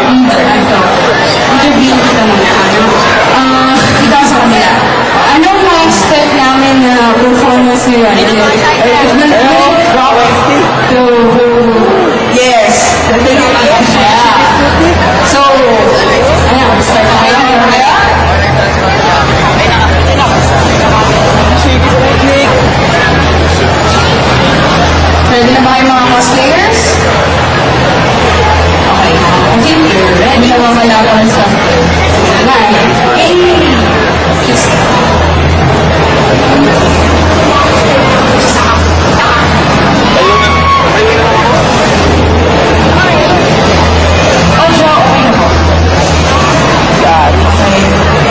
Interview kita muna. Ikaw sa kanila. Anong ma-expect namin na performance nila? Yes. So, ano, start na kayo? Ready na ba kayo mga cosplayers? Okay. Okay, you're ready. Hindi naman malaban sa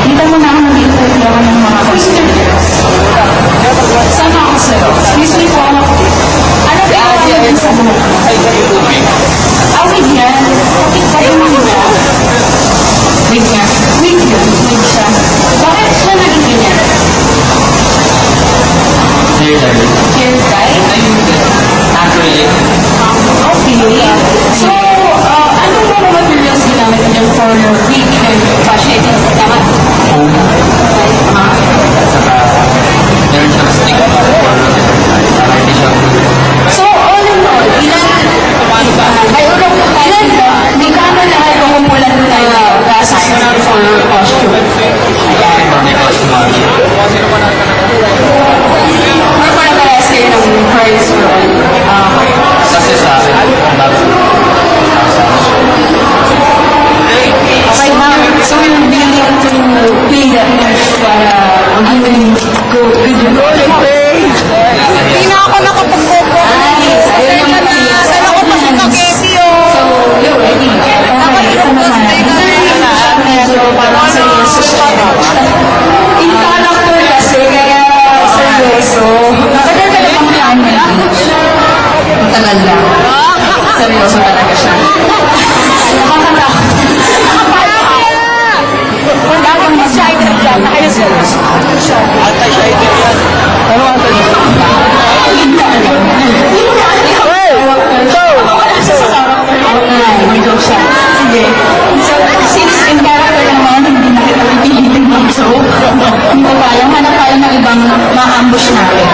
Dito mo na ako nag-interview ako ng mga cosplayers. Sama ako sa'yo. Excuse me po ako. Ano ba yung din sa buhok mo? Awig yan. Kapit pa rin mo na. Wig nga. Wig yun. Wig siya. Bakit siya naging ganyan? Hair dye. Hair dye? Acrylic. Okay. So, anong mga materials ginamit niyo for your wig and fashion? Tama? Foam. Saka, meron siyang stick para hindi siya So, all in all, di ka naman lahat kumulat na gastos na for costume. hindi customary. May parehas kayo ng price for Kasi sa akin, bago. okay, ma'am. So, you're willing to pay that much para maging good yung Hindi na ako nakapag-coco. Saan ako pa sa Cavite, oh. So, you're ready. Okay, ito naman. Medyo parang seryoso siya. In character kasi, kaya seryoso. Matagal ka na bang plan niya? Matagal lang. Seryoso talaga siya. Nakakatakot. Bakit mo siya nagdaan na kayo seryoso? Anti-shider yan. Ano anti-shider? Sige. So, since in character naman, hindi na kita pipilitin mag-show. Hindi ko kaya, hanap tayo ng ibang ma-ambush natin.